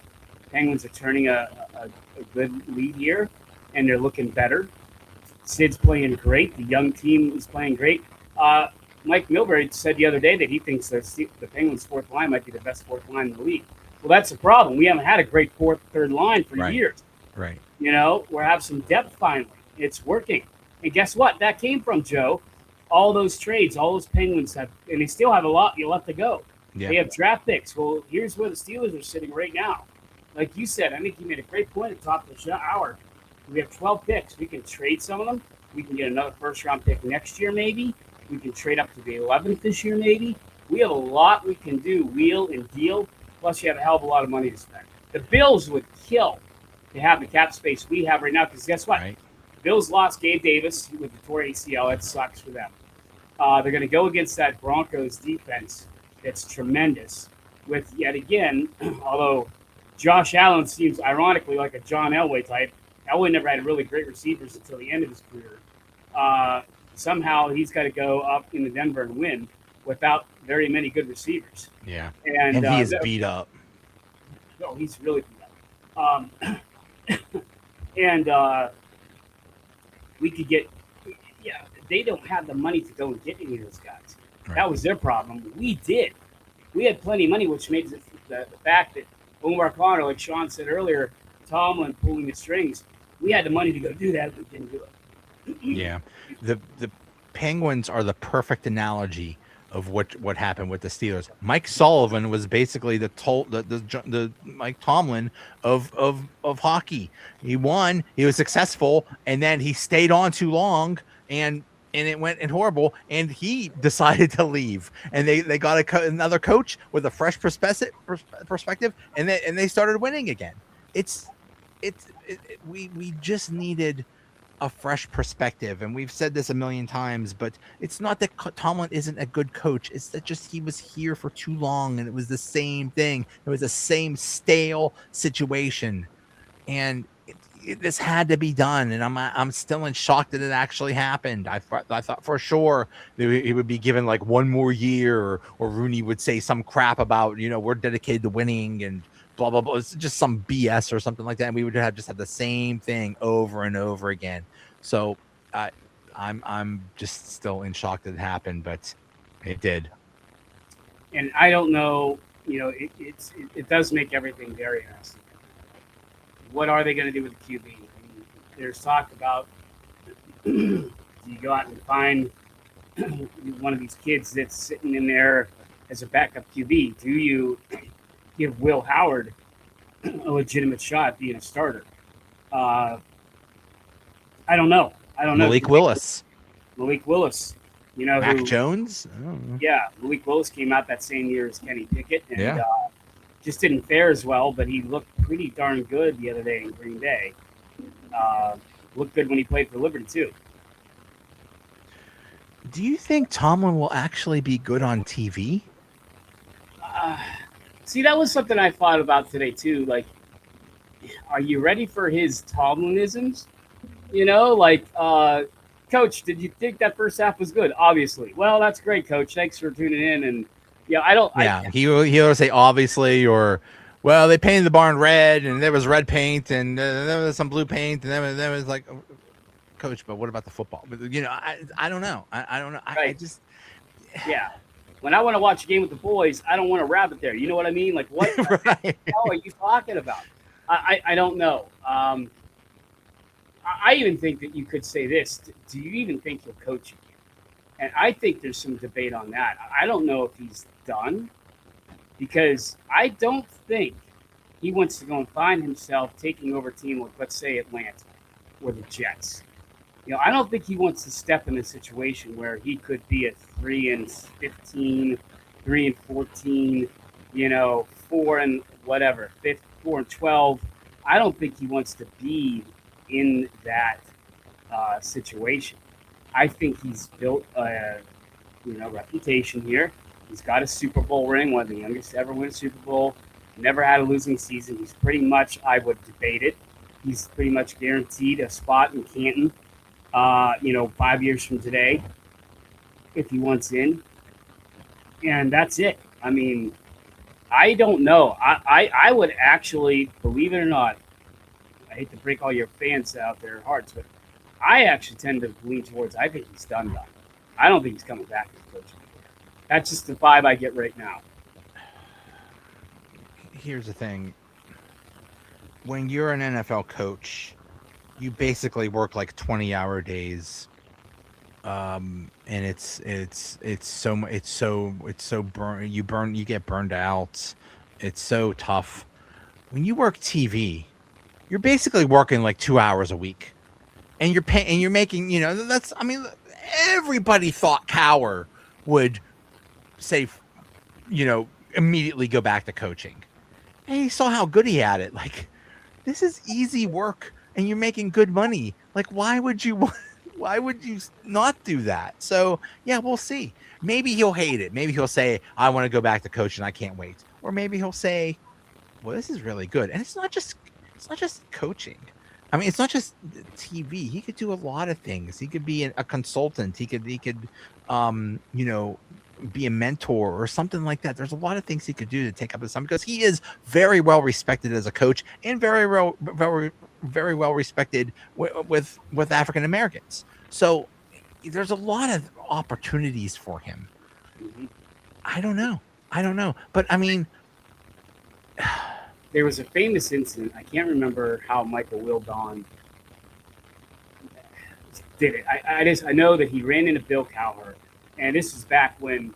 Speaker 4: Penguins are turning a good lead here, and they're looking better. Sid's playing great. The young team is playing great. Mike Milbury said the other day that he thinks the Penguins' fourth line might be the best fourth line in the league. Well, that's the problem. We haven't had a great fourth, third line for
Speaker 3: Right.
Speaker 4: years.
Speaker 3: Right.
Speaker 4: We're having some depth finally. It's working. And guess what? That came from Joe. All those trades, all those Penguins have, and they still have a lot left to go.
Speaker 3: Yeah.
Speaker 4: They have draft picks. Well, here's where the Steelers are sitting right now. Like you said, I think you made a great point at the top of the hour. We have 12 picks. We can trade some of them. We can get another first-round pick next year, maybe. We can trade up to the 11th this year, maybe. We have a lot we can do, wheel and deal. Plus, you have a hell of a lot of money to spend. The Bills would kill to have the cap space we have right now because guess what?
Speaker 3: Right.
Speaker 4: Bills lost Gabe Davis with the torn ACL. That sucks for them. They're going to go against that Broncos defense that's tremendous with, yet again, although Josh Allen seems ironically like a John Elway type. Elway never had really great receivers until the end of his career. Somehow he's got to go up into Denver and win without very many good receivers.
Speaker 3: Yeah.
Speaker 4: And
Speaker 3: he is beat up.
Speaker 4: No, he's really beat up. And we could get, they don't have the money to go and get any of those guys.
Speaker 3: Right.
Speaker 4: That was their problem. We did. We had plenty of money, which made the fact that Omar Connor, like Sean said earlier, Tomlin pulling the strings, we had the money to go do that, but we didn't do it.
Speaker 3: Yeah. The Penguins are the perfect analogy of what happened with the Steelers. Mike Sullivan was basically the Mike Tomlin of hockey. He won, he was successful, and then he stayed on too long, and it went horrible, and he decided to leave. And they got another coach with a fresh perspective, and they started winning again. We just needed a fresh perspective, and we've said this a million times, but it's not that Tomlin isn't a good coach. It's that just he was here for too long, and it was the same thing. It was the same stale situation, and this had to be done. And I'm still in shock that it actually happened. I thought for sure that he would be given like one more year, or Rooney would say some crap about we're dedicated to winning and blah blah blah. It's just some BS or something like that. And we would have the same thing over and over again. So I'm just still in shock that it happened, but it did.
Speaker 4: And I don't know, it does make everything very interesting. What are they going to do with the QB? I mean, there's talk about do you go out and find one of these kids that's sitting in there as a backup QB? Do you give Will Howard a legitimate shot at being a starter? I don't know.
Speaker 3: Malik Willis. Mac Jones.
Speaker 4: Yeah, Malik Willis came out that same year as Kenny Pickett, and just didn't fare as well. But he looked pretty darn good the other day in Green Bay. Looked good when he played for Liberty too.
Speaker 3: Do you think Tomlin will actually be good on TV?
Speaker 4: See, that was something I thought about today too. Like, are you ready for his Tomlinisms? Coach, did you think that first half was good? Obviously. Well, that's great, Coach. Thanks for tuning in. And
Speaker 3: he'll say obviously, or well, they painted the barn red, and there was red paint, and there was some blue paint, and then there was like, Coach, but what about the football? But I don't know. I don't know.
Speaker 4: Right.
Speaker 3: I just
Speaker 4: When I want to watch a game with the boys, I don't want a rabbit there. You know what I mean? Like, what the hell are you talking about? I don't know. I even think that you could say this. Do you even think he'll coach again? And I think there's some debate on that. I don't know if he's done, because I don't think he wants to go and find himself taking over a team like, let's say, Atlanta or the Jets. I don't think he wants to step in a situation where he could be a 3-15, 3-14, 4-12. I don't think he wants to be in that situation. I think he's built a reputation here. He's got a Super Bowl ring, one of the youngest to ever win a Super Bowl. Never had a losing season. He's pretty much, I would debate it, he's pretty much guaranteed a spot in Canton 5 years from today if he wants in. And that's it. I mean, I don't know. I would actually, believe it or not, I hate to break all your fans out their hearts, but I actually tend to lean towards, I think he's done. I don't think he's coming back as coach. That's just the vibe I get right now.
Speaker 3: here's the thing. When you're an NFL coach, you basically work like 20-hour days. And you get burned out. It's so tough. When you work TV, you're basically working like 2 hours a week. And you're making, everybody thought Cower would say, immediately go back to coaching. And he saw how good he had it. Like, this is easy work and you're making good money. Like, why would you not do that? So yeah, we'll see. Maybe he'll hate it. Maybe he'll say, I want to go back to coaching. I can't wait. Or maybe he'll say, well, this is really good. And it's not just coaching. I mean, it's not just TV. He could do a lot of things. He could be a consultant. He could, be a mentor or something like that. There's a lot of things he could do to take up his time because he is very well respected as a coach and very well respected with African Americans. So there's a lot of opportunities for him.
Speaker 4: Mm-hmm.
Speaker 3: I don't know. But I mean,
Speaker 4: there was a famous incident. I can't remember how Michael Wildon did it. I know that he ran into Bill Cowher, and this was back when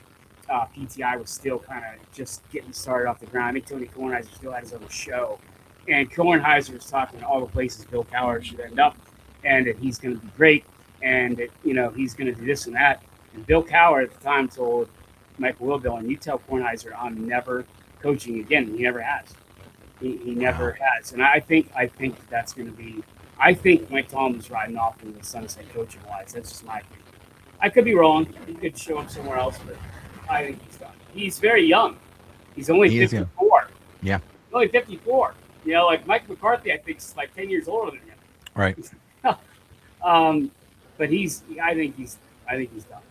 Speaker 4: PTI was still kind of just getting started off the ground. I think Tony Kornheiser still had his own show, and Kornheiser was talking all the places Bill Cowher should end up, and that he's going to be great, and that he's going to do this and that. And Bill Cowher at the time told Michael Wildon, "You tell Kornheiser I'm never coaching again." He never has. He never has, and I think that's going to be. I think Mike Tomlin's riding off in the sunset coaching wise. That's just my opinion. I could be wrong. He could show up somewhere else, but I think he's done. He's very young. He's only 54.
Speaker 3: Yeah.
Speaker 4: He's only 54. Like Mike McCarthy, I think is like 10 years older than him.
Speaker 3: Right.
Speaker 4: But I think he's done.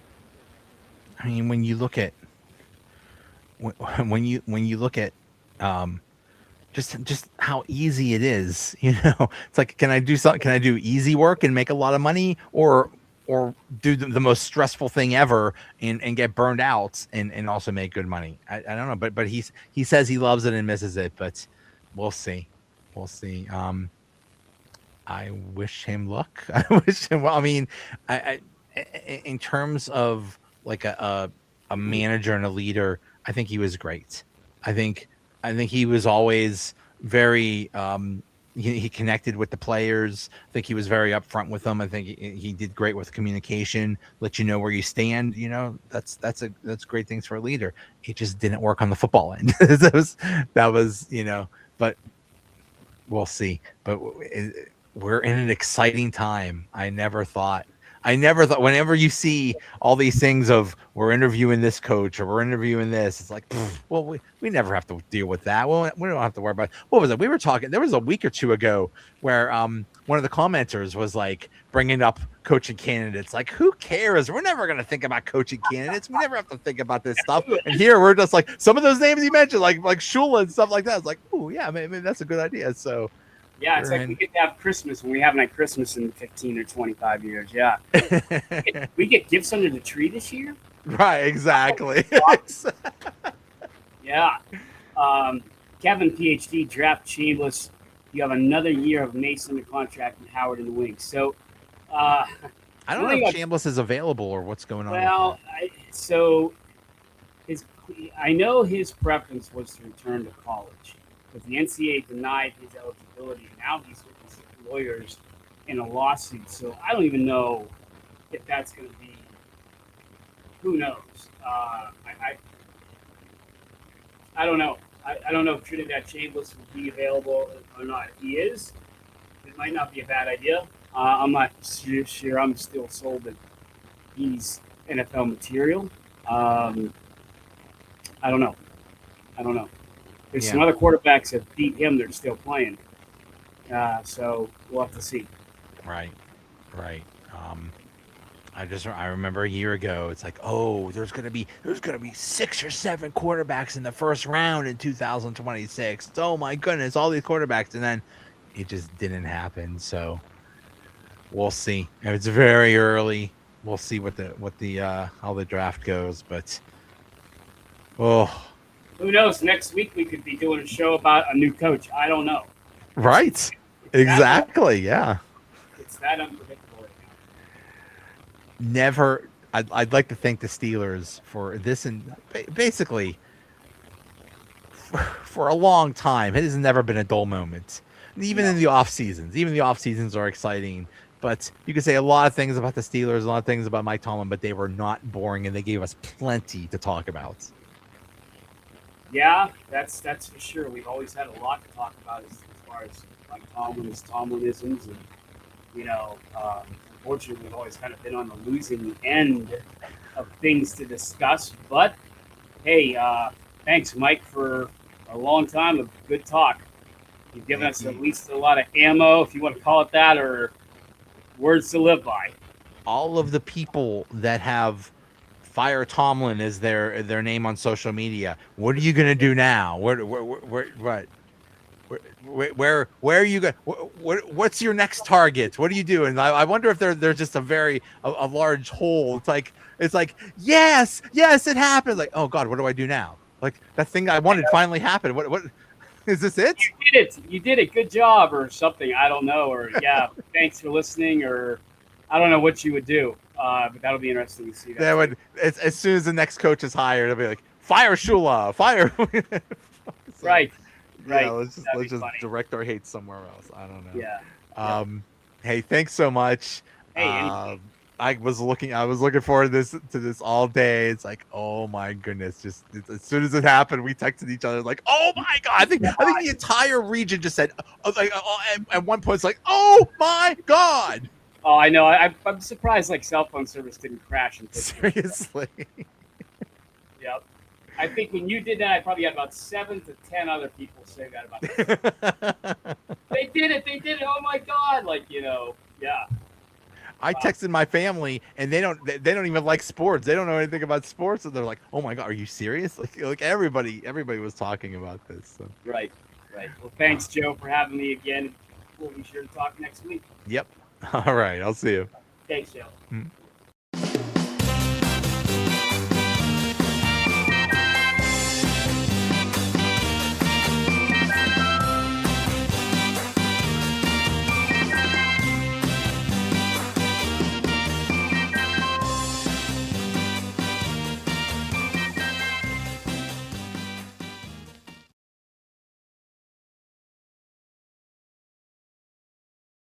Speaker 3: I mean, when you look at just how easy it is, it's like, can I do something? Can I do easy work and make a lot of money, or do the most stressful thing ever and get burned out and also make good money? I don't know, but he says he loves it and misses it, but we'll see. I wish him luck. I wish him well. I mean, I in terms of like a manager and a leader, I think he was great. I think he was always very he connected with the players. I think he was very upfront with them. I think he did great with communication, let you know where you stand. That's great things for a leader. It just didn't work on the football end. that was but we'll see. But we're in an exciting time. I never thought whenever you see all these things of we're interviewing this coach or we're interviewing this, it's like, well, we never have to deal with that. Well, we don't have to worry about it. What was it? We were talking, there was a week or two ago where one of the commenters was like bringing up coaching candidates. Like, who cares? We're never going to think about coaching candidates. We never have to think about this stuff. And here we're just like, some of those names you mentioned, like Shula and stuff like that. It's like, oh yeah, maybe that's a good idea. So
Speaker 4: yeah, it's like we get to have Christmas when we haven't had Christmas in 15 or 25 years. Yeah. we get gifts under the tree this year?
Speaker 3: Right, exactly.
Speaker 4: Yeah. Kevin, PhD, draft Chambliss. You have another year of Mace under contract and Howard in the wings. So,
Speaker 3: I don't know if Chambliss is available or what's going on.
Speaker 4: Well, I know his preference was to return to college. But the NCAA denied his eligibility. Now he's with his lawyers in a lawsuit. So I don't even know if that's going to be. Who knows? I don't know. I don't know if Trinidad Chambliss will be available or not. If he is, it might not be a bad idea. I'm not sure. I'm still sold that he's NFL material. I don't know. There's some other quarterbacks that beat him. They're still playing. So we'll have to see.
Speaker 3: Right. I remember a year ago, it's like, oh, there's gonna be 6 or 7 quarterbacks in the first round in 2026. Oh my goodness, all these quarterbacks, and then it just didn't happen. So we'll see. It's very early. We'll see what the how the draft goes, but
Speaker 4: Who knows? Next week we could be doing a show about a new coach. I don't know.
Speaker 3: Right.
Speaker 4: It's
Speaker 3: Exactly. Yeah.
Speaker 4: It's that unpredictable right now.
Speaker 3: Never. I'd like to thank the Steelers for this, and basically for a long time, it has never been a dull moment. Even in the off seasons, even the off seasons are exciting. But you could say a lot of things about the Steelers, a lot of things about Mike Tomlin, but they were not boring, and they gave us plenty to talk about.
Speaker 4: Yeah, that's for sure. We've always had a lot to talk about as far as like Tomlinisms, and unfortunately, we've always kind of been on the losing end of things to discuss. But hey, thanks, Mike, for a long time of good talk. You've given us at least a lot of ammo, if you want to call it that, or words to live by.
Speaker 3: All of the people that have Fire Tomlin as their name on social media, what are you gonna do now? Where are you going? What's your next target? What are you doing? I wonder if there's just a large hole. It's like yes, it happened. Like, oh God, what do I do now? Like that thing I wanted finally happened. What is this? It?
Speaker 4: You did it. Good job, or something. I don't know. Or yeah, thanks for listening. Or I don't know what you would do. But that'll be interesting to see.
Speaker 3: That would as soon as the next coach is hired, it'll be like fire Shula, fire. So,
Speaker 4: right.
Speaker 3: Yeah, let's just
Speaker 4: funny.
Speaker 3: direct our hate somewhere else. I don't know.
Speaker 4: Yeah.
Speaker 3: Hey, thanks so much.
Speaker 4: Hey,
Speaker 3: I was looking forward to this all day. It's like, oh my goodness! Just as soon as it happened, we texted each other like, oh my God! I think the entire region just said, at one point, it's like, oh my God!
Speaker 4: Oh, I know. I'm surprised like cell phone service didn't crash.
Speaker 3: Seriously.
Speaker 4: Yep. I think when you did that, I probably had about 7 to 10 other people say that about it. They did it. Oh my God. Yeah.
Speaker 3: I texted my family, and they don't even like sports. They don't know anything about sports, and they're like, "Oh my God, are you serious?" Like everybody was talking about this. So.
Speaker 4: Right. Well, thanks, Joe, for having me again. We'll be sure to talk next week.
Speaker 3: Yep. All right. I'll see you.
Speaker 4: Thanks, Joe.
Speaker 3: Mm.